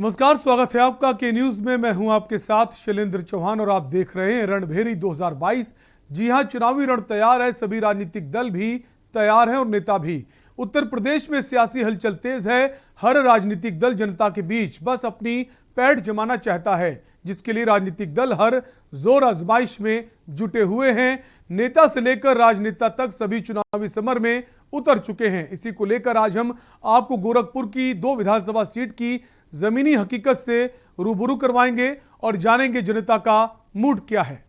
नमस्कार, स्वागत है आपका के न्यूज में। मैं हूं आपके साथ शैलेंद्र चौहान और आप देख रहे हैं रणभेरी 2022। जी हां, चुनावी रण तैयार है, सभी राजनीतिक दल भी तैयार हैं और नेता भी। उत्तर प्रदेश में सियासी हलचल तेज है। हर राजनीतिक दल जनता के बीच बस अपनी पैठ जमाना चाहता है, जिसके लिए राजनीतिक दल हर जोर आजमाइश में जुटे हुए हैं। नेता से लेकर राजनेता तक सभी चुनावी समर में उतर चुके हैं। इसी को लेकर आज हम आपको गोरखपुर की 2 विधानसभा सीट की जमीनी हकीकत से रूबरू करवाएंगे और जानेंगे जनता का मूड क्या है।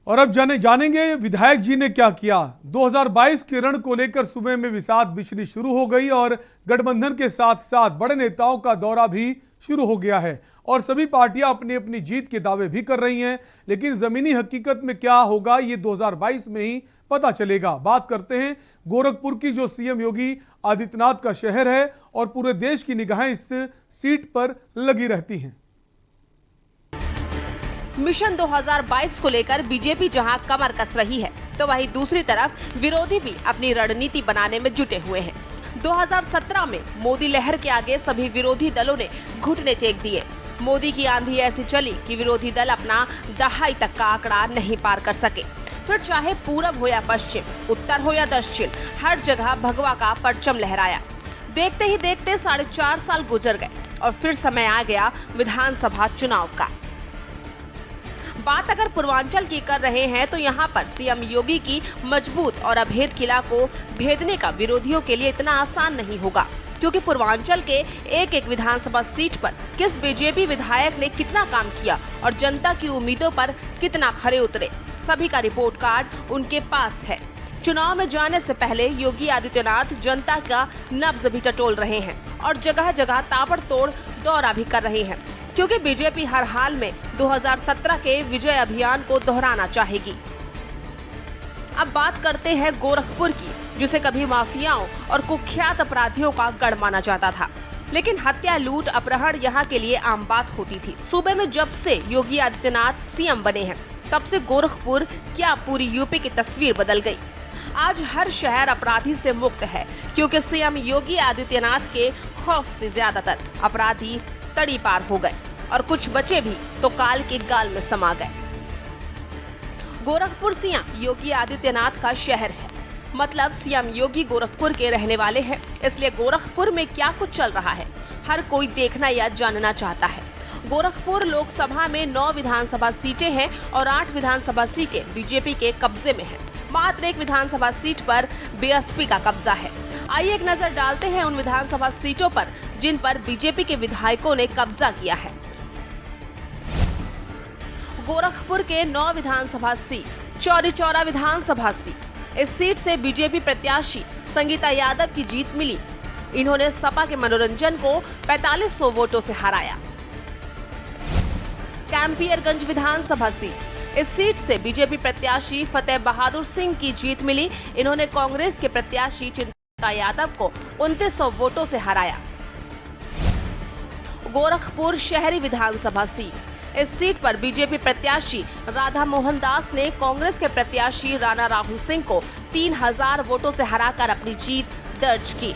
और अब जानेंगे विधायक जी ने क्या किया। 2022 के रण को लेकर सुबह में विषाद बिछनी शुरू हो गई और गठबंधन के साथ साथ बड़े नेताओं का दौरा भी शुरू हो गया है और सभी पार्टियां अपनी अपनी जीत के दावे भी कर रही हैं। लेकिन जमीनी हकीकत में क्या होगा, ये 2022 में ही पता चलेगा। बात करते हैं गोरखपुर की, जो सीएम योगी आदित्यनाथ का शहर है और पूरे देश की निगाहें इस सीट पर लगी रहती हैं। मिशन 2022 को लेकर बीजेपी जहां कमर कस रही है, तो वहीं दूसरी तरफ विरोधी भी अपनी रणनीति बनाने में जुटे हुए हैं। 2017 में मोदी लहर के आगे सभी विरोधी दलों ने घुटने टेक दिए। मोदी की आंधी ऐसी चली कि विरोधी दल अपना दहाई तक का आंकड़ा नहीं पार कर सके। फिर चाहे पूरब हो या पश्चिम, उत्तर हो या दक्षिण, हर जगह भगवा का परचम लहराया। देखते ही देखते 4.5 साल गुजर गए और फिर समय आ गया विधानसभा चुनाव का। बात अगर पूर्वांचल की कर रहे हैं तो यहाँ पर सीएम योगी की मजबूत और अभेद किला को भेदने का विरोधियों के लिए इतना आसान नहीं होगा, क्योंकि पूर्वांचल के एक एक विधानसभा सीट पर किस बीजेपी विधायक ने कितना काम किया और जनता की उम्मीदों पर कितना खरे उतरे, सभी का रिपोर्ट कार्ड उनके पास है। चुनाव में जाने से पहले योगी आदित्यनाथ जनता का नब्ज भी टटोल रहे हैं और जगह जगह ताबड़तोड़ दौरा भी कर रहे हैं, क्योंकि बीजेपी हर हाल में 2017 के विजय अभियान को दोहराना चाहेगी। अब बात करते हैं गोरखपुर की, जिसे कभी माफियाओं और कुख्यात अपराधियों का गढ़ माना जाता था, लेकिन हत्या, लूट, अपहरण यहाँ के लिए आम बात होती थी। सूबे में जब से योगी आदित्यनाथ सीएम बने हैं, तब से गोरखपुर क्या पूरी यूपी की तस्वीर बदल गई। आज हर शहर अपराधी से मुक्त है, क्योंकि सीएम योगी आदित्यनाथ के खौफ से ज्यादातर अपराधी तड़ी पार हो गए और कुछ बचे भी तो काल के गाल में समा गए। गोरखपुर सीएम योगी आदित्यनाथ का शहर है, मतलब सीएम योगी गोरखपुर के रहने वाले हैं, इसलिए गोरखपुर में क्या कुछ चल रहा है हर कोई देखना या जानना चाहता है। गोरखपुर लोकसभा में 9 विधानसभा सीटें हैं और 8 विधानसभा सीटें बीजेपी के कब्जे में हैं। मात्र एक विधानसभा सीट पर बीएसपी का कब्जा है। आइए एक नजर डालते हैं उन विधानसभा सीटों पर जिन पर बीजेपी के विधायकों ने कब्जा किया है। गोरखपुर के 9 विधानसभा सीट। चौरी चौरा विधानसभा सीट। इस सीट से बीजेपी प्रत्याशी संगीता यादव की जीत मिली। इन्होंने सपा के मनोरंजन को 4500 वोटों से हराया। कैंपियरगंज विधानसभा सीट। इस सीट से बीजेपी प्रत्याशी फतेह बहादुर सिंह की जीत मिली। इन्होंने कांग्रेस के प्रत्याशी चिंता यादव को 2900 वोटों से हराया। गोरखपुर शहरी विधानसभा सीट। इस सीट पर बीजेपी प्रत्याशी राधा मोहन दास ने कांग्रेस के प्रत्याशी राणा राहुल सिंह को 3000 वोटों से हराकर अपनी जीत दर्ज की।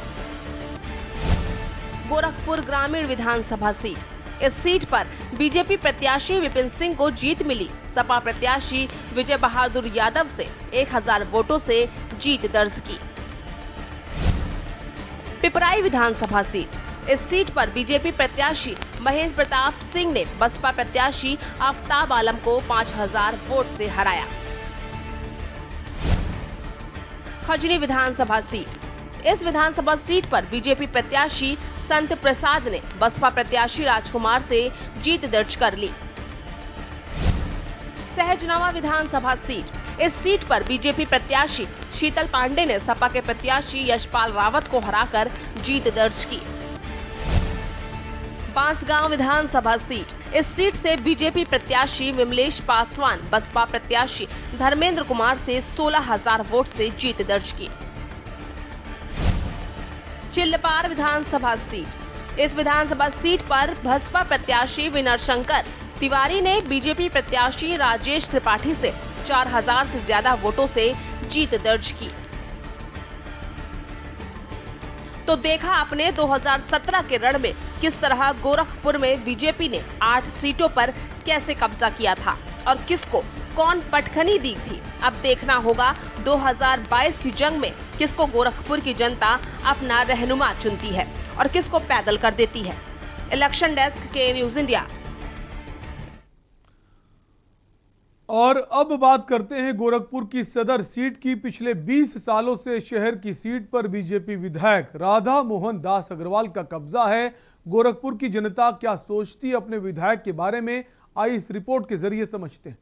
गोरखपुर ग्रामीण विधानसभा सीट। इस सीट पर बीजेपी प्रत्याशी विपिन सिंह को जीत मिली। सपा प्रत्याशी विजय बहादुर यादव से 1000 वोटों से जीत दर्ज की। पिपराई विधानसभा सीट। इस सीट पर बीजेपी प्रत्याशी महेंद्र प्रताप सिंह ने बसपा प्रत्याशी आफ्ताब आलम को 5000 वोट से हराया। खजनी विधानसभा सीट। इस विधानसभा सीट पर बीजेपी प्रत्याशी संत प्रसाद ने बसपा प्रत्याशी राजकुमार से जीत दर्ज कर ली। सहजनवा विधानसभा सीट। इस सीट पर बीजेपी प्रत्याशी शीतल पांडे ने सपा के प्रत्याशी यशपाल रावत को हराकर जीत दर्ज की। बांसगांव विधानसभा सीट। इस सीट से बीजेपी प्रत्याशी विमलेश पासवान बसपा प्रत्याशी धर्मेंद्र कुमार से 16000 वोट से जीत दर्ज की। चिल्लपार विधानसभा सीट। इस विधानसभा सीट पर बसपा प्रत्याशी विनर शंकर तिवारी ने बीजेपी प्रत्याशी राजेश त्रिपाठी से 4000 से ज्यादा वोटों से जीत दर्ज की। तो देखा आपने 2017 के रण में किस तरह गोरखपुर में बीजेपी ने 8 सीटों पर कैसे कब्जा किया था और किसको कौन पटखनी दी थी। अब देखना होगा 2022 की जंग में किसको गोरखपुर की जनता अपना रहनुमा चुनती है और किसको पैदल कर देती है। इलेक्शन डेस्क के न्यूज इंडिया। और अब बात करते हैं गोरखपुर की सदर सीट की। पिछले 20 सालों से शहर की सीट पर बीजेपी विधायक राधा मोहन दास अग्रवाल का कब्जा है। गोरखपुर की जनता क्या सोचती है अपने विधायक के बारे में, आइए इस रिपोर्ट के जरिए समझते हैं।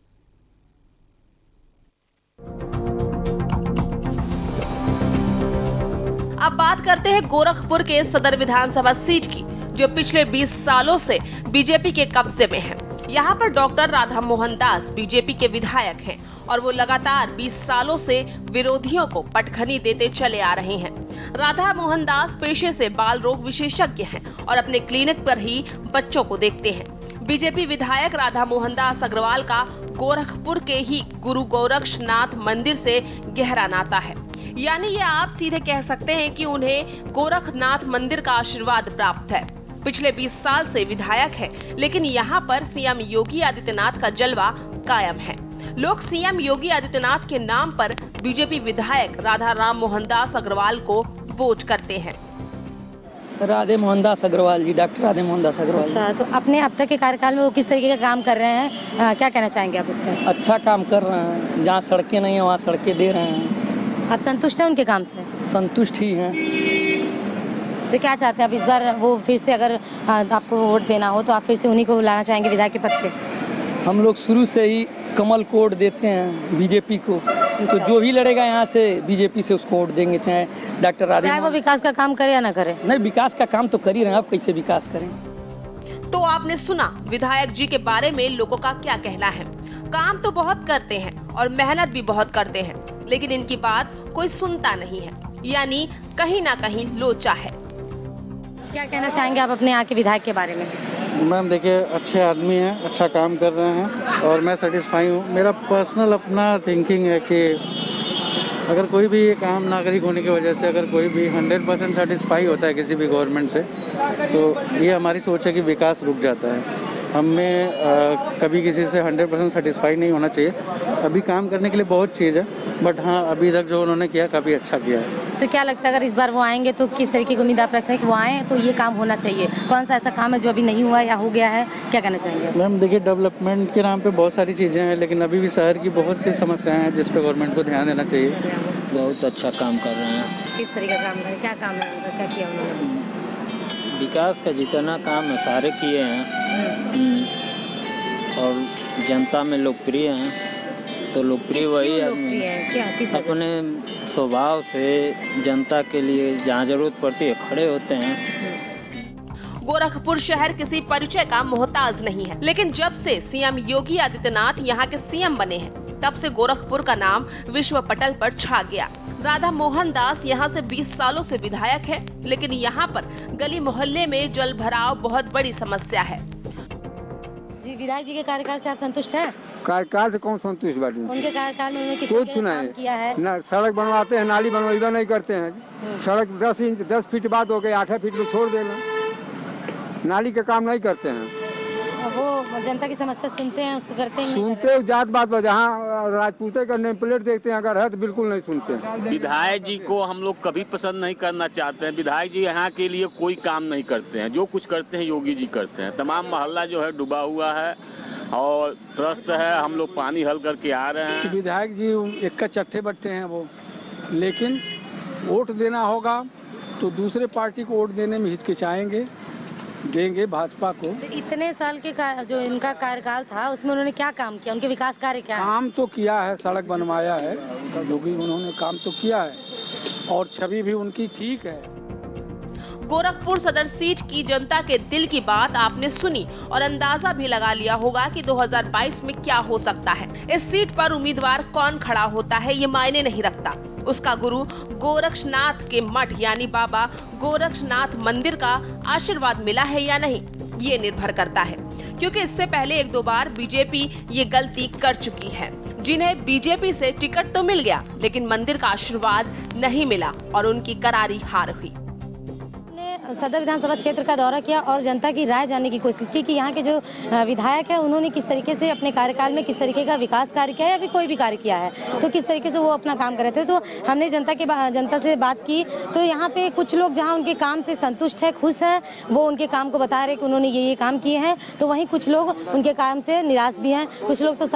अब बात करते हैं गोरखपुर के सदर विधानसभा सीट की, जो पिछले 20 सालों से बीजेपी के कब्जे में है। यहाँ पर डॉक्टर राधा मोहन दास बीजेपी के विधायक हैं और वो लगातार 20 सालों से विरोधियों को पटखनी देते चले आ रहे हैं। राधा मोहन दास पेशे से बाल रोग विशेषज्ञ हैं और अपने क्लिनिक पर ही बच्चों को देखते हैं। बीजेपी विधायक राधा मोहन दास अग्रवाल का गोरखपुर के ही गुरु गोरक्षनाथ मंदिर से गहरा नाता है। यानी ये आप सीधे कह सकते हैं कि उन्हें गोरखनाथ मंदिर का आशीर्वाद प्राप्त है। पिछले 20 साल से विधायक है, लेकिन यहाँ पर सीएम योगी आदित्यनाथ का जलवा कायम है। लोग सीएम योगी आदित्यनाथ के नाम पर बीजेपी विधायक राधा राम मोहन दास अग्रवाल को वोट करते हैं। राधे मोहनदास अग्रवाल जी, डॉक्टर राधे मोहनदास अग्रवाल। अच्छा, तो अपने अब तक के कार्यकाल में वो किस तरीके का काम कर रहे हैं, क्या कहना चाहेंगे आप इसमें? अच्छा काम कर रहे हैं, जहाँ सड़कें नहीं है वहाँ सड़कें दे रहे हैं। आप संतुष्ट हैं उनके काम से? संतुष्ट ही हैं। तो क्या चाहते हैं आप इस बार, वो फिर से अगर आपको वोट देना हो तो आप फिर से उन्हीं को लाना चाहेंगे विधायक के पद पे? हम लोग शुरू से ही कमल को वोट देते हैं बीजेपी को, तो जो भी लड़ेगा यहाँ से बीजेपी से उसको वोट देंगे, चाहे डॉक्टर राधे, चाहे वो विकास का काम करे या ना करे। नहीं, विकास का काम तो कर ही रहे हैं, आप कैसे विकास करें। तो आपने सुना विधायक जी के बारे में लोगों का क्या कहना है। काम तो बहुत करते हैं और मेहनत भी बहुत करते हैं, लेकिन इनकी बात कोई सुनता नहीं है, यानी कहीं ना कहीं लोचा है। क्या कहना चाहेंगे आप अपने यहाँ के विधायक के बारे में? मैम देखिए, अच्छे आदमी हैं, अच्छा काम कर रहे हैं और मैं सेटिस्फाई हूँ। मेरा पर्सनल अपना थिंकिंग है कि अगर कोई भी एक आम नागरिक होने की वजह से अगर कोई भी 100% सेटिस्फाई होता है किसी भी गवर्नमेंट से, तो ये हमारी सोच है कि विकास रुक जाता है। हमें कभी किसी से 100% सेटिस्फाई नहीं होना चाहिए। अभी काम करने के लिए बहुत चीज़ है, बट हाँ, अभी तक जो उन्होंने किया काफ़ी अच्छा किया है। तो क्या लगता है अगर इस बार वो आएंगे तो किस तरीके की उम्मीद आप रखते हैं कि वो आए तो ये काम होना चाहिए? कौन सा ऐसा काम है जो अभी नहीं हुआ या हो गया है, क्या कहना चाहेंगे? मैम देखिए, डेवलपमेंट के नाम पे बहुत सारी चीज़ें हैं, लेकिन अभी भी शहर की बहुत सी समस्याएं हैं जिस पे गवर्नमेंट को ध्यान देना चाहिए। बहुत अच्छा काम कर रहे हैं। किस तरीके का काम है, क्या काम है उनका, क्या किया उन्होंने? विकास का जितना काम है सारे किए हैं और जनता में लोकप्रिय हैं। तो लोकप्रिय वही आदमी अपने स्वभाव से जनता के लिए जहाँ जरूरत पड़ती है खड़े होते हैं। गोरखपुर शहर किसी परिचय का मोहताज नहीं है, लेकिन जब से सीएम योगी आदित्यनाथ यहाँ के सीएम बने हैं, तब से गोरखपुर का नाम विश्व पटल पर छा गया। राधा मोहन दास यहाँ से 20 सालों से विधायक है, लेकिन यहाँ पर गली मोहल्ले में जल भराव बहुत बड़ी समस्या है। जी, विधायक जी के कार्यकाल से आप संतुष्ट हैं? कार्यकाल से कौन संतुष्ट बैठे? उनके कार्यकाल में उन्होंने कुछ कितना नहीं काम किया है? न सड़क बनवाते हैं, नाली बनवाइबा नहीं करते हैं। सड़क 10 फीट बाद हो गए, 8 फीट में छोड़ देना। नाली का काम नहीं करते हैं। वो जनता की समस्या सुनते हैं, उसको करते हैं? सुनते जात बात पर, जहाँ राजपूते का नेम प्लेट देखते हैं अगर है तो बिल्कुल नहीं सुनते हैं। विधायक जी को हम लोग कभी पसंद नहीं करना चाहते हैं। विधायक जी यहाँ के लिए कोई काम नहीं करते हैं, जो कुछ करते हैं योगी जी करते हैं। तमाम मोहल्ला जो है डूबा हुआ है और त्रस्त है, हम लोग पानी हल करके आ रहे हैं। विधायक जी एक का चट्टे बट्टे हैं वो, लेकिन वोट देना होगा तो दूसरे पार्टी को वोट देने में हिचकिचाएंगे, देंगे भाजपा को। इतने साल के जो इनका कार्यकाल था उसमें उन्होंने क्या काम किया? उनके विकास कार्य क्या है? काम तो किया है, सड़क बनवाया है, जो भी उन्होंने काम तो किया है और छवि भी उनकी ठीक है। गोरखपुर सदर सीट की जनता के दिल की बात आपने सुनी और अंदाजा भी लगा लिया होगा कि 2022 में क्या हो सकता है। इस सीट पर उम्मीदवार कौन खड़ा होता है ये मायने नहीं रखता, उसका गुरु गोरक्षनाथ के मठ यानी बाबा गोरक्षनाथ मंदिर का आशीर्वाद मिला है या नहीं, ये निर्भर करता है, क्योंकि इससे पहले 1-2 बार बीजेपी ये गलती कर चुकी है, जिन्हें बीजेपी से टिकट तो मिल गया लेकिन मंदिर का आशीर्वाद नहीं मिला और उनकी करारी हार हुई। सदर विधानसभा क्षेत्र का दौरा किया और जनता की राय जानने की कोशिश की कि यहाँ के जो विधायक है उन्होंने किस तरीके से अपने कार्यकाल में किस तरीके का विकास कार्य किया है या फिर कोई भी कार्य किया है, तो किस तरीके से वो अपना काम कर रहे थे। तो हमने जनता से बात की, तो यहाँ पे कुछ लोग जहाँ उनके काम से संतुष्ट है, खुश है, वो उनके काम को बता रहे कि उन्होंने ये काम किए हैं, तो वहीं कुछ लोग उनके काम से निराश भी हैं। कुछ लोग तो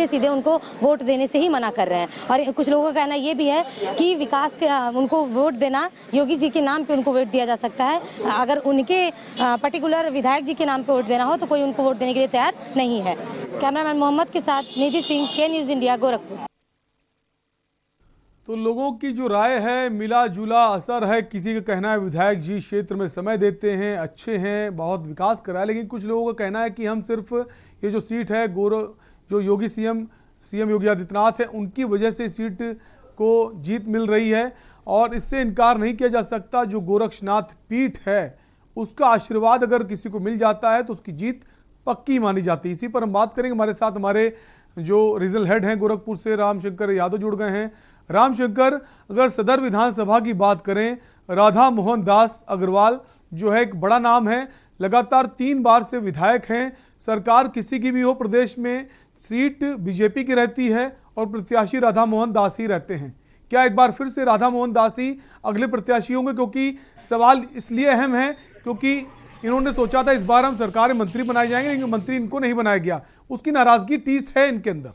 सीधे उनको वोट देने से ही मना कर रहे हैं और कुछ लोगों का कहना ये भी है कि विकास उनको वोट देना, योगी जी के नाम पे उनको वोट दिया जा सकता है, अगर उनके पर्टिकुलर विधायक जी के नाम पे वोट देना हो तो कोई उनको वोट देने के लिए तैयार नहीं है। कैमरामैन मोहम्मद के साथ निधि सिंह, के न्यूज इंडिया, गोरखपुर। तो लोगों की जो राय है, मिला जुला असर है। किसी का कहना है विधायक जी क्षेत्र में समय देते हैं, अच्छे हैं, बहुत विकास करा है, लेकिन कुछ लोगों का कहना है कि हम सिर्फ ये जो सीट है जो योगी सीएम योगी आदित्यनाथ है उनकी वजह से सीट को जीत मिल रही है और इससे इनकार नहीं किया जा सकता। जो गोरक्षनाथ पीठ है उसका आशीर्वाद अगर किसी को मिल जाता है तो उसकी जीत पक्की मानी जाती है। इसी पर हम बात करेंगे। हमारे साथ हमारे जो रीजनल हेड हैं गोरखपुर से रामशंकर यादव जुड़ गए हैं। रामशंकर, अगर सदर विधानसभा की बात करें, राधा मोहन दास अग्रवाल जो है एक बड़ा नाम है, लगातार 3 बार से विधायक हैं। सरकार किसी की भी हो, प्रदेश में सीट बीजेपी की रहती है और प्रत्याशी राधा मोहन दास ही रहते हैं। क्या एक बार फिर से राधा मोहन दास ही अगले प्रत्याशी होंगे? क्योंकि सवाल इसलिए अहम है क्योंकि इन्होंने सोचा था इस बार हम सरकार में मंत्री बनाए जाएंगे, लेकिन मंत्री इनको नहीं बनाया गया। उसकी नाराजगी टीस है इनके अंदर।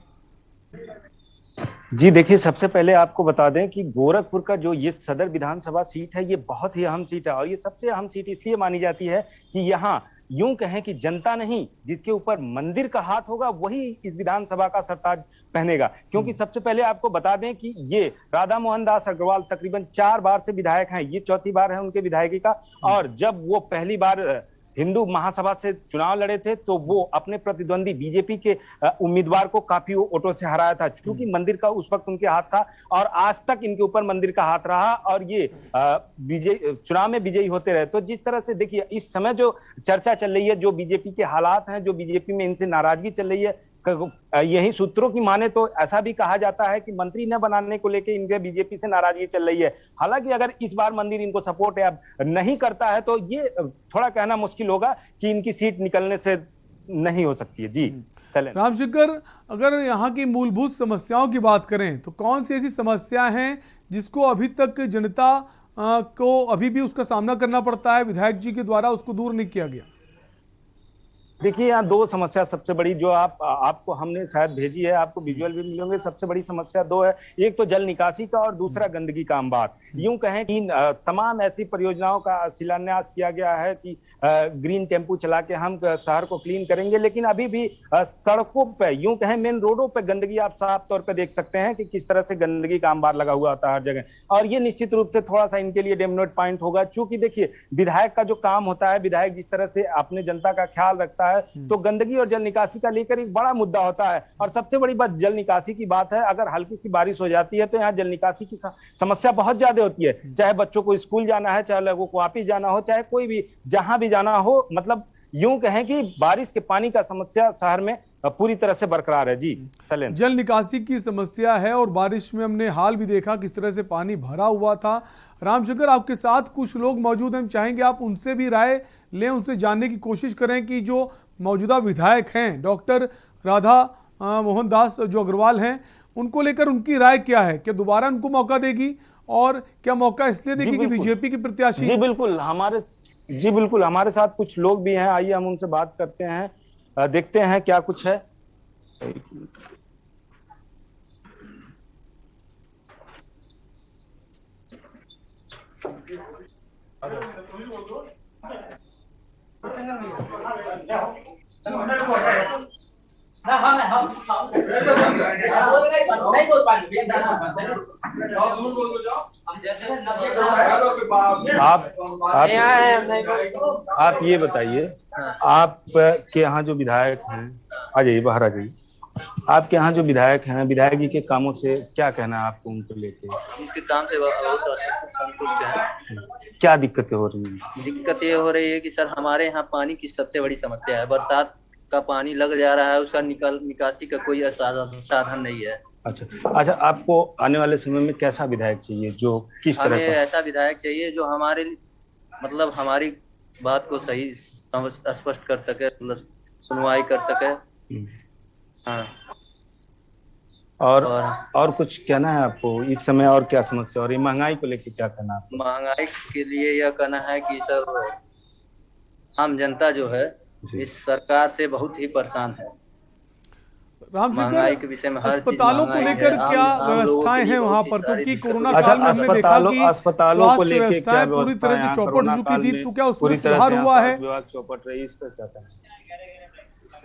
जी देखिए, सबसे पहले आपको बता दें कि गोरखपुर का जो ये सदर विधानसभा सीट है ये बहुत ही अहम सीट है और ये सबसे अहम सीट इसलिए मानी जाती है कि यहाँ यूं कहें कि जनता नहीं, जिसके ऊपर मंदिर का हाथ होगा वही इस विधानसभा का सरताज पहनेगा। क्योंकि सबसे पहले आपको बता दें कि ये राधा मोहन दास अग्रवाल तकरीबन 4 बार से विधायक हैं, ये 4थी बार है उनके विधायकी का। और जब वो पहली बार हिंदू महासभा से चुनाव लड़े थे तो वो अपने प्रतिद्वंदी बीजेपी के उम्मीदवार को काफी वोटों से हराया था, क्योंकि मंदिर का उस वक्त उनके हाथ था और आज तक इनके ऊपर मंदिर का हाथ रहा और ये चुनाव में विजयी होते रहे। तो जिस तरह से देखिए इस समय जो चर्चा चल रही है, जो बीजेपी के हालात हैं, जो बीजेपी में इनसे नाराजगी चल रही है, यही सूत्रों की माने तो ऐसा भी कहा जाता है कि मंत्री न बनाने को लेकर इनके बीजेपी से नाराजगी चल रही है। हालांकि अगर इस बार मंदिर इनको सपोर्ट है नहीं करता है तो ये थोड़ा कहना मुश्किल होगा कि इनकी सीट निकलने से नहीं हो सकती है। जी चलें। रामशंकर, अगर यहाँ की मूलभूत समस्याओं की बात करें तो कौन सी ऐसी समस्या हैं जिसको अभी तक जनता को अभी भी उसका सामना करना पड़ता है, विधायक जी के द्वारा उसको दूर नहीं किया गया? देखिए, यहाँ 2 समस्या सबसे बड़ी जो आपको हमने शायद भेजी है, आपको विजुअल भी मिलेंगे। सबसे बड़ी समस्या 2 है, एक तो जल निकासी का और दूसरा गंदगी का अंबार। यूं कहें कि तमाम ऐसी परियोजनाओं का शिलान्यास किया गया है कि ग्रीन टेम्पू चला के हम शहर को क्लीन करेंगे, लेकिन अभी भी सड़कों पे, यूं कहें मेन रोडों पे गंदगी आप साफ तौर पे देख सकते हैं कि किस तरह से गंदगी का अंबार लगा हुआ होता है हर जगह। और ये निश्चित रूप से थोड़ा सा इनके लिए डेमोनेट पॉइंट होगा, चूंकि देखिए विधायक का जो काम होता है, विधायक जिस तरह से अपने जनता का ख्याल रखता है तो गंदगी और जल निकासी का लेकर एक बड़ा मुद्दा होता है। और सबसे बड़ी बात जल निकासी की बात है, अगर हल्की सी बारिश हो जाती है तो यहाँ जल निकासी की समस्या बहुत ज्यादा होती है। चाहे बच्चों को स्कूल जाना है, चाहे लोगों को ऑफिस जाना हो, चाहे कोई भी जहां भी जाना हो, मतलब यूं कहें कि बारिश के पानी का समस्या शहर में पूरी तरह से बरकरार है। जी चलें। जल निकासी की समस्या है और बारिश में हमने हाल भी देखा किस तरह से पानी भरा हुआ था। रामशंकर, आपके साथ कुछ लोग मौजूद हैं, हम चाहेंगे आप उनसे भी राय लें, उनसे जानने की कोशिश करें कि जो मौजूदा विधायक हैं डॉक्टर राधा मोहन दास जो अग्रवाल हैं, उनको लेकर उनकी राय क्या है। क्या दोबारा उनको मौका देगी और क्या मौका इसलिए देगी कि बीजेपी की प्रत्याशी? जी बिल्कुल, हमारे साथ कुछ लोग भी हैं, आइए हम उनसे बात करते हैं, देखते हैं क्या कुछ है। आप ये बताइए, आप के यहाँ जो विधायक हैं, आ जाइए बाहर आ जाइए, आपके यहाँ जो विधायक हैं, विधायक जी के कामों से क्या कहना है आपको उनको लेके? उनके काम से बहुत संतुष्ट है। क्या दिक्कतें हो रही हैं? दिक्कत ये हो रही है कि सर हमारे यहाँ पानी की सबसे बड़ी समस्या है। बरसात का पानी लग जा रहा है, उसका निकासी का कोई साधन नहीं है। अच्छा, आपको आने वाले समय में कैसा विधायक चाहिए, जो किस तरह हमें का? ऐसा विधायक चाहिए जो हमारे मतलब हमारी बात को सही स्पष्ट कर सके, मतलब सुनवाई कर सके। हाँ। और कुछ कहना है आपको इस समय? और क्या समस्या और महंगाई को लेकर क्या कहना है आपको? महंगाई के लिए यह कहना है कि सर आम जनता जो है इस सरकार से बहुत ही परेशान है। महंगाई के विषय में अस्पतालों को लेकर क्या व्यवस्थाएं हैं वहां पर? क्योंकि कोरोना काल में हमने देखा कि अस्पतालों को लेकर व्यवस्थाएं पूरी तरह से चौपट हो चुकी थी, तो क्या उसमें सुधार हुआ है? विभाग चौपट रही, इस पर क्या कहना है?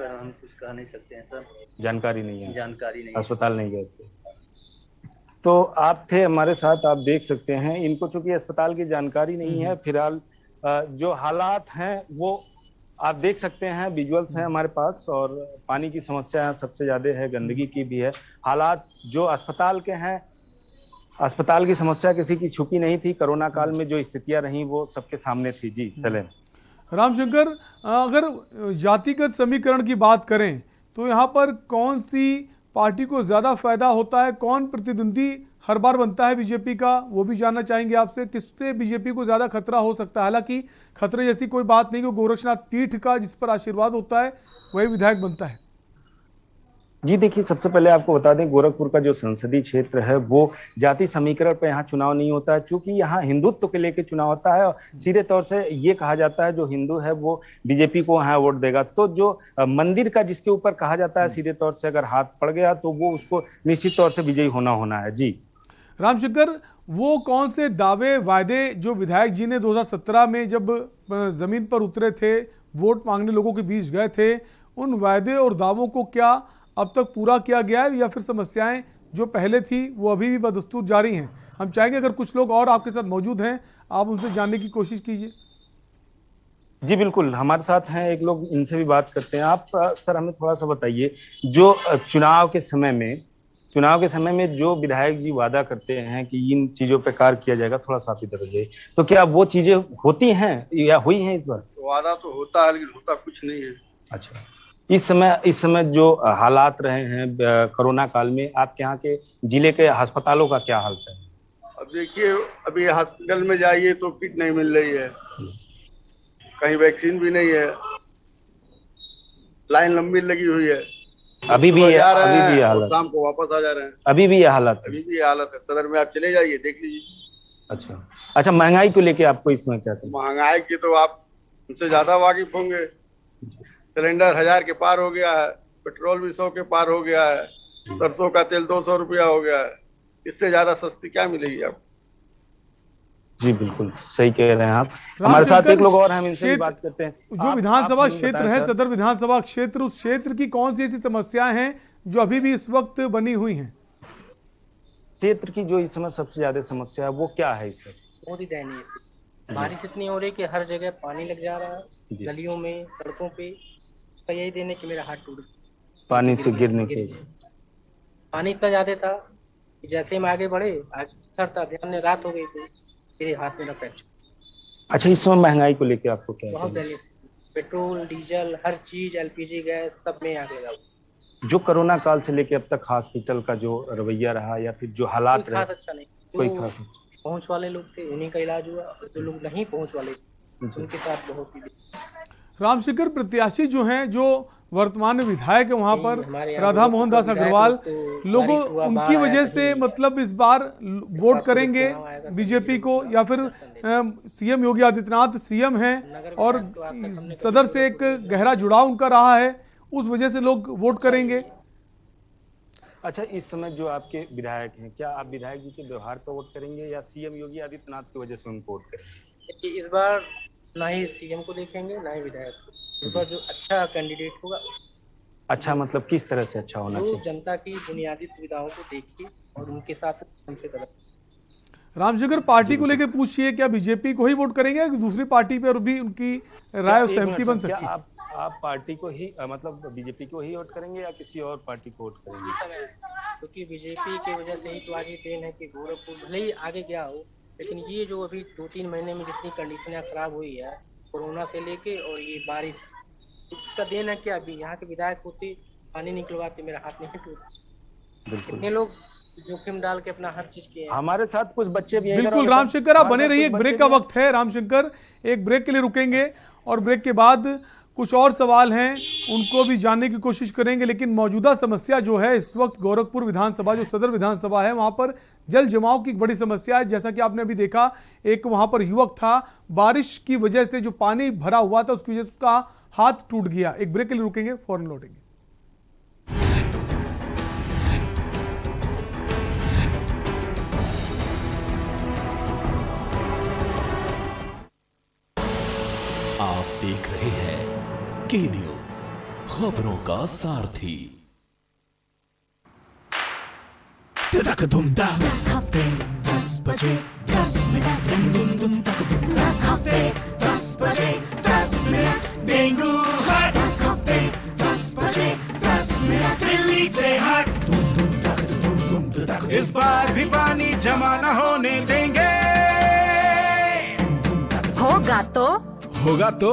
हम कुछ कह नहीं सकते हैं सर, जानकारी नहीं है। जानकारी नहीं, अस्पताल नहीं गए थे तो आप थे हमारे साथ, आप देख सकते हैं। इनको चूंकि अस्पताल की जानकारी नहीं है, फिलहाल जो हालात हैं वो आप देख सकते हैं, विजुअल्स हैं हमारे पास। और पानी की समस्या सबसे ज्यादा है, गंदगी की भी है। हालात जो अस्पताल के हैं, अस्पताल की समस्या किसी की छुपी नहीं थी। कोरोना काल में जो स्थितियां रही वो सबके सामने थी। जी सलेम। रामशंकर, अगर जातिगत समीकरण की बात करें तो यहाँ पर कौन सी पार्टी को ज्यादा फायदा होता है? कौन प्रतिद्वंदी हर बार बनता है बीजेपी का, वो भी जानना चाहेंगे आपसे। किससे बीजेपी को ज्यादा खतरा हो सकता है? हालांकि खतरे जैसी कोई बात नहीं, कि गोरक्षनाथ पीठ का जिस पर आशीर्वाद होता है वही विधायक बनता है। जी देखिए, सबसे पहले आपको बता दें, गोरखपुर का जो संसदीय क्षेत्र है वो जाति समीकरण पर यहाँ चुनाव नहीं होता है, क्योंकि यहाँ हिंदुत्व के लेके चुनाव होता है। और सीधे तौर से ये कहा जाता है जो हिंदू है वो बीजेपी को यहाँ वोट देगा। तो जो मंदिर का जिसके ऊपर कहा जाता है सीधे तौर से अगर हाथ पड़ गया तो वो उसको निश्चित तौर से विजयी होना है। जी रामशंकर, वो कौन से दावे वायदे जो विधायक जी ने 2017 में जब जमीन पर उतरे थे, वोट मांगने लोगों के बीच गए थे, उन वायदे और दावों को क्या अब तक पूरा किया गया है, या फिर समस्याएं जो पहले थी वो अभी भी बदस्तूर जारी हैं? हम चाहेंगे अगर कुछ लोग और आपके साथ मौजूद हैं, आप उनसे जानने की कोशिश कीजिए। जी बिल्कुल, हमारे साथ हैं एक लोग, इनसे भी बात करते हैं। आप सर हमें थोड़ा सा बताइए, जो चुनाव के समय में जो विधायक जी वादा करते हैं कि इन चीजों पे कार्य किया जाएगा, थोड़ा सा आप इधर हो जाइए, तो क्या वो चीजें होती हैं या हुई हैं इस बार? वादा तो होता है लेकिन होता कुछ नहीं है। अच्छा, इस समय जो हालात रहे हैं कोरोना काल में, आपके यहाँ के जिले के अस्पतालों का क्या हाल है? अब देखिए, अभी हॉस्पिटल में जाइए तो किट नहीं मिल रही है, कहीं वैक्सीन भी नहीं है, लाइन लंबी लगी हुई है। अभी भी ये हालत, शाम को वापस आ जा रहे हैं। अभी भी ये हालत है। सदर में आप चले जाइए, देख लीजिए। अच्छा, महंगाई को लेके आपको इस समय क्या कहना? महंगाई की तो आप उनसे ज्यादा वाकिफ होंगे। सिलेंडर 1000 के पार हो गया है, पेट्रोल भी 100 के पार हो गया है, सरसों का तेल 200 रुपया हो गया है। इससे ज्यादा सस्ती क्या मिलेगी आपको? जी बिल्कुल सही कह रहे हैं आप। हमारे साथ एक लोग और हैं, हम इनसे भी बात करते हैं। जो विधानसभा क्षेत्र है, सदर विधानसभा क्षेत्र, उस क्षेत्र की कौन सी ऐसी समस्याएं हैं जो अभी भी इस वक्त बनी हुई हैं? क्षेत्र की जो इस समय सबसे ज्यादा समस्या है वो क्या है? इस पर बहुत ही दयनीय, बारिश इतनी हो रही कि हर जगह पानी लग जा रहा है, गलियों में, सड़कों पे। उसका यही देने कि मेरा हाथ टूट गया पानी से गिरने के। पानी इतना ज्यादा था कि जैसे हम आगे बढ़े, आज सर था, ध्यान में रात हो गई थी, मेरे हाथ में फ्रैक्चर। अच्छा, इस समय महंगाई को लेकर आपको क्या? बहुत दयनीय, पेट्रोल, डीजल, हर चीज, LPG गैस, सब में आग लगा। जो कोरोना काल से लेके अब तक हॉस्पिटल का जो रवैया रहा या फिर जो हालात रहे, अच्छा नहीं, कोई खास पहुंच वाले लोग थे उन्हीं का इलाज हुआ, और जो लोग नहीं पहुंच वाले उनके साथ बहुत ही। रामशंकर, प्रत्याशी जो हैं, जो वर्तमान में विधायक है वहां पर, राधा मोहन दास अग्रवाल, लोगों उनकी वजह से मतलब इस बार वोट करेंगे बीजेपी को, या फिर सीएम योगी आदित्यनाथ सीएम हैं और सदर से एक गहरा जुड़ाव उनका रहा है, उस वजह से लोग वोट करेंगे? अच्छा, इस समय जो आपके विधायक हैं, क्या आप विधायक जी के व्यवहार पर वोट करेंगे या सीएम योगी आदित्यनाथ की वजह से उनको वोट करेंगे? इस बार ना ही सीएम को देखेंगे ना ही विधायक को। इस बार जो अच्छा कैंडिडेट होगा। अच्छा, मतलब किस तरह से अच्छा होना चाहिए? जनता की बुनियादी सुविधाओं को देखिए और उनके साथ हमसे कदम। रामशंकर, पार्टी को लेकर पूछिए, क्या बीजेपी को ही वोट करेंगे या दूसरी पार्टी पर भी उनकी राय और सहमति बन सकती है? आप पार्टी को ही मतलब बीजेपी को ही वोट करेंगे या किसी और पार्टी को वोट करेंगे? क्योंकि बीजेपी की वजह से ही तो आज ये ट्रेन है कि गोरखपुर भले ही आगे गया हो, लेकिन ये जो अभी 2-3 महीने में जितनी कंडीशनें खराब हुई है कोरोना से लेके और ये बारिश, इसका देन है क्या? अभी यहाँ के विधायक होते पानी निकलवाते मेरा हाथ नहीं टूटता। कितने लोग जोखिम डाल के अपना हर चीज किए। हमारे साथ कुछ बच्चे भी हैं। बिल्कुल रामशंकर, आप बने रहिए, एक ब्रेक का वक्त है। रामशंकर, एक ब्रेक के लिए रुकेंगे और ब्रेक के बाद कुछ और सवाल हैं उनको भी जानने की कोशिश करेंगे। लेकिन मौजूदा समस्या जो है इस वक्त गोरखपुर विधानसभा, जो सदर विधानसभा है, वहां पर जल जमाव की एक बड़ी समस्या है। जैसा कि आपने अभी देखा, एक वहां पर युवक था, बारिश की वजह से जो पानी भरा हुआ था उसकी वजह से उसका हाथ टूट गया। एक ब्रेक के लिए रुकेंगे, फौरन लौटेंगे। आप देख रहे हैं के न्यूज, खबरों का सारथी। 10 हफ्ते 10 बजे 10 मिनट, 10 हफ्ते 10 बजे 10 मिनट, डेंगू है 10 हफ्ते 10 बजे 10 मिनट, दिल्ली से हट। इस बार भी पानी जमा न होने देंगे। होगा तो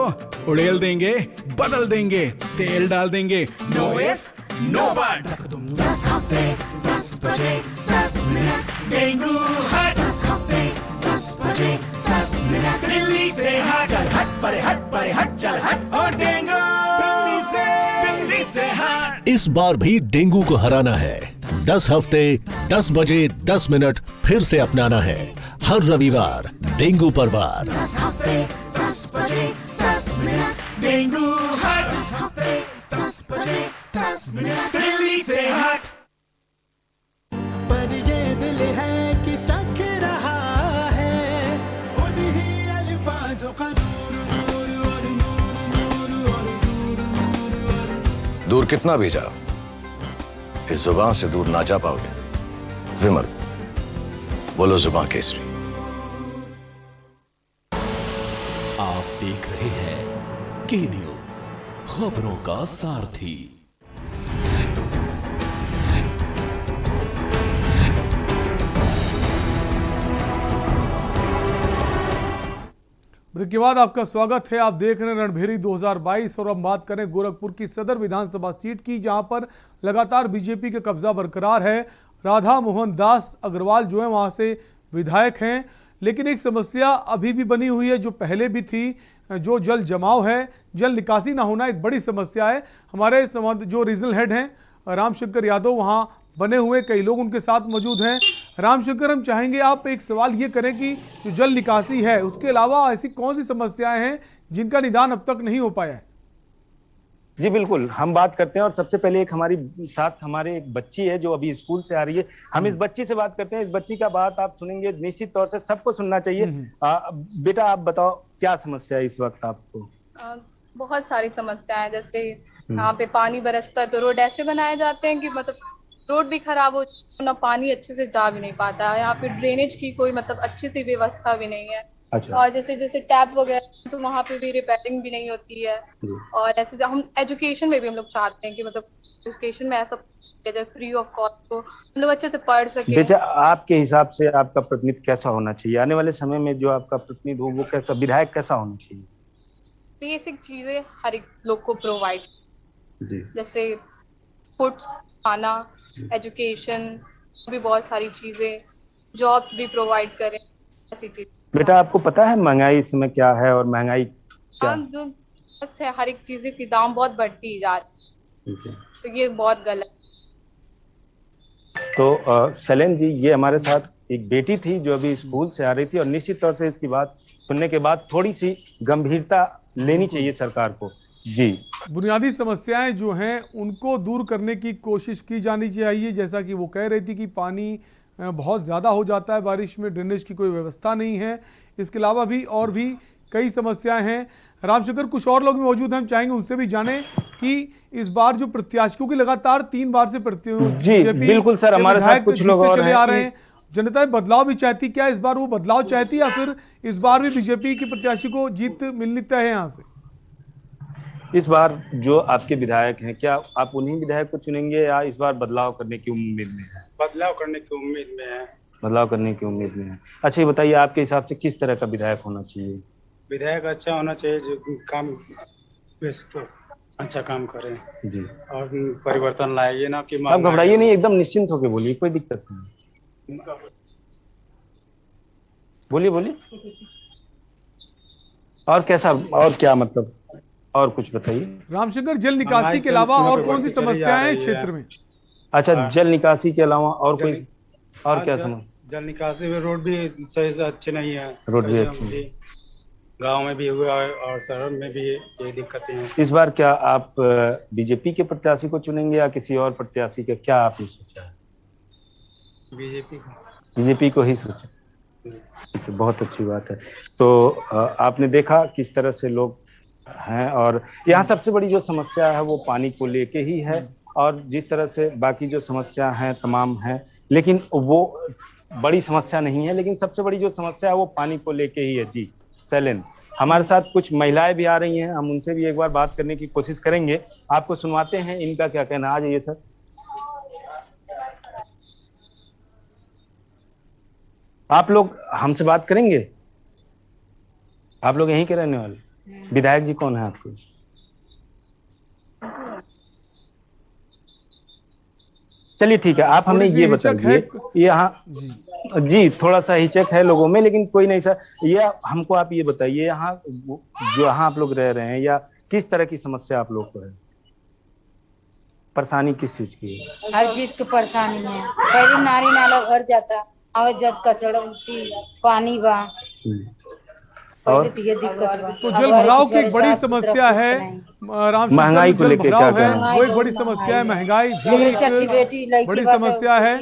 उड़ेल देंगे, बदल देंगे, तेल डाल देंगे। Know if no but. 10 हफ्ते 10 बजे 10 मिनट, डेंगू है 10 हफ्ते 10 बजे 10 मिनट, दिल्ली से हट। चल हट परे हट चल हट, और डेंगू दिल्ली से हट। इस बार भी डेंगू को हराना है। 10 हफ्ते 10 बजे 10 मिनट फिर से अपनाना है। हर रविवार डेंगू पर वार। 10 हफ्ते 10 बजे 10 मिनट, डेंगू है 10 हफ्ते 10 बजे 10 मिनट, दिल्ली से हट। पर ये दिल है कि चख रहा है उन्हीं अल्फाजों का दूर कितना भी जाओ, इस जुबान से दूर ना जा पाओगे। विमल, बोलो जुबान केसरी। आप देख रहे हैं के न्यूज, खबरों का सारथी। ब्रेक के बाद आपका स्वागत है। आप देख रहे हैं रणभेरी 2022 और अब बात करें गोरखपुर की सदर विधानसभा सीट की, जहां पर लगातार बीजेपी का कब्जा बरकरार है। राधा मोहन दास अग्रवाल जो है वहां से विधायक हैं, लेकिन एक समस्या अभी भी बनी हुई है जो पहले भी थी, जो जल जमाव है, जल निकासी ना होना एक बड़ी समस्या है। हमारे जो रीजनल हेड हैं रामशंकर यादव वहां बने हुए, कई लोग उनके साथ मौजूद हैं। रामशंकर, हम चाहेंगे आप एक सवाल ये करें कि जो जल निकासी है उसके अलावा ऐसी कौन सी समस्याएं हैं जिनका निदान अब तक नहीं हो पाया है? जी बिल्कुल, हम बात करते हैं और सबसे पहले एक हमारे एक बच्ची है जो अभी स्कूल से आ रही है। हम इस बच्ची से बात करते हैं। इस बच्ची का बात आप सुनेंगे, निश्चित तौर से सबको सुनना चाहिए। बेटा आप बताओ क्या समस्या है इस वक्त आपको? बहुत सारी समस्याएं, जैसे यहाँ पे पानी बरसता है तो रोड ऐसे बनाए जाते हैं कि मतलब रोड भी खराब हो, ना पानी अच्छे से जा भी नहीं पाता है। यहाँ पे ड्रेनेज की कोई मतलब अच्छी सी व्यवस्था भी नहीं है। अच्छा। और जैसे टैप वगैरह तो वहाँ पे भी रिपेयरिंग भी नहीं होती है। और ऐसे हम एजुकेशन में भी हम लोग चाहते हैं कि मतलब एजुकेशन में ऐसा फ्री ऑफ कॉस्ट को हम लोग अच्छे से पढ़ सके। बेटा, आपके हिसाब से आपका प्रतिनिधि कैसा होना चाहिए आने वाले समय में? जो आपका प्रतिनिधि हो वो कैसा, विधायक कैसा होना चाहिए? बेसिक चीजें हर एक लोग को प्रोवाइड, जैसे फूड्स, खाना, एजुकेशन भी, बहुत सारी चीजें, जॉब्स भी प्रोवाइड करें, ऐसी चीज। बेटा आपको पता है महंगाई इस समय क्या है और महंगाई क्या? जो है हर एक चीज की दाम बहुत बढ़ती जा रही है, तो ये बहुत गलत। तो सलेन जी, ये हमारे साथ एक बेटी थी जो अभी स्कूल से आ रही थी और निश्चित तौर से इसकी बात सुनने के बाद थोड़ी सी गंभीरता लेनी चाहिए सरकार को। जी, बुनियादी समस्याएं जो हैं उनको दूर करने की कोशिश की जानी चाहिए। जैसा कि वो कह रही थी कि पानी बहुत ज़्यादा हो जाता है बारिश में, ड्रेनेज की कोई व्यवस्था नहीं है। इसके अलावा भी और भी कई समस्याएं हैं। रामशंकर, कुछ और लोग भी मौजूद हैं, हम चाहेंगे उनसे भी जानें कि इस बार जो प्रत्याशियों की लगातार 3 बार से जी बिल्कुल सर, हमारे साथ कुछ लोग और चले आ रहे हैं। जनता बदलाव भी चाहती, क्या इस बार वो बदलाव चाहती या फिर इस बार भी बीजेपी के प्रत्याशी को जीत मिलनी तय है यहाँ से? इस बार जो आपके विधायक हैं, क्या आप उन्हीं विधायक को चुनेंगे या इस बार बदलाव करने की उम्मीद में है? बदलाव करने की उम्मीद में है। बदलाव करने की उम्मीद में है। अच्छा, ये बताइए आपके हिसाब से किस तरह का विधायक होना चाहिए? विधायक अच्छा होना चाहिए, जो काम बेस पर अच्छा काम करे जी, और परिवर्तन लाए। ये ना कि आप घबराइए नहीं, एकदम निश्चिंत होकर बोलिए, कोई दिक्कत नहीं। बोलिए बोलिए। और कैसा, और क्या मतलब, और कुछ बताइए। रामशंकर, जल निकासी के अलावा और कौन सी समस्याएं हैं क्षेत्र में? अच्छा, जल निकासी के अलावा और कोई, और क्या समस्या? जल निकासी में रोड भी सही से अच्छे नहीं है। रोड भी अच्छे, गांव में भी हुआ है और शहर में भी ये दिक्कतें हैं। इस बार क्या आप बीजेपी के प्रत्याशी को चुनेंगे या किसी और प्रत्याशी का, क्या आपने सोचा है? बीजेपी को ही सोचा। तो बहुत अच्छी बात है। तो आपने देखा किस तरह से लोग हैं, और यहाँ सबसे बड़ी जो समस्या है वो पानी को लेके ही है, और जिस तरह से बाकी जो समस्या हैं तमाम हैं, लेकिन वो बड़ी समस्या नहीं है, लेकिन सबसे बड़ी जो समस्या है वो पानी को लेके ही है। जी शैलेंद्र, हमारे साथ कुछ महिलाएं भी आ रही हैं, हम उनसे भी एक बार बात करने की कोशिश करेंगे, आपको सुनवाते हैं इनका क्या कहना। आ जाइए सर। आप लोग हमसे बात करेंगे? आप लोग यहीं के रहने वाले? विधायक जी कौन है आपको? चलिए ठीक है, आप हमें ये बताइए, यहाँ जी थोड़ा सा हिचक है लोगों में, लेकिन कोई नहीं सर, ये हमको आप ये बताइए, यहाँ जो यहाँ आप लोग रह रहे हैं, या किस तरह की समस्या आप लोग को है? परेशानी किस चीज की है? हर चीज की परेशानी है। पहले नारी नाला भर जाता, अब जब कचड़ा उल्टी पानी बा, और तो ये दिक्कत बा। तो जल भराव की एक बड़ी समस्या है, महंगाई को लेकर क्या कहना है? वो एक बड़ी समस्या है, महंगाई भी एक बड़ी समस्या है।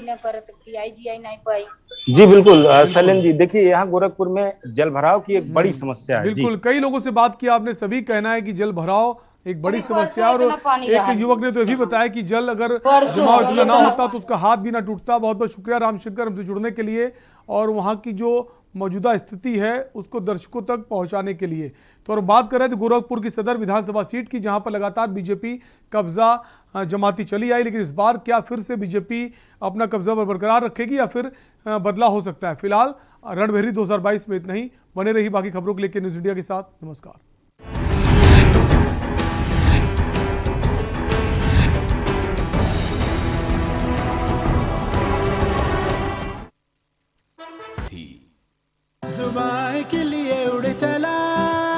जी बिल्कुल शैलेंद्र जी, देखिए यहाँ गोरखपुर में जल भराव की एक बड़ी समस्या है। बिल्कुल, कई लोगों से बात किया आपने, सभी कहना है कि जल भराव एक बड़ी समस्या है। और एक युवक ने तो ये भी बताया कि जल अगर जमाव इतना ना होता तो उसका हाथ भी ना टूटता। बहुत बहुत शुक्रिया रामशंकर हमसे जुड़ने के लिए और वहाँ की जो मौजूदा स्थिति है उसको दर्शकों तक पहुंचाने के लिए। तो और बात कर रहे थे गोरखपुर की सदर विधानसभा सीट की, जहां पर लगातार बीजेपी कब्जा जमाती चली आई, लेकिन इस बार क्या फिर से बीजेपी अपना कब्जा बरकरार रखेगी या फिर बदलाव हो सकता है? फिलहाल रणभेरी 2022 में इतना ही। बने रही बाकी खबरों के लिए न्यूज़ इंडिया के साथ। नमस्कार।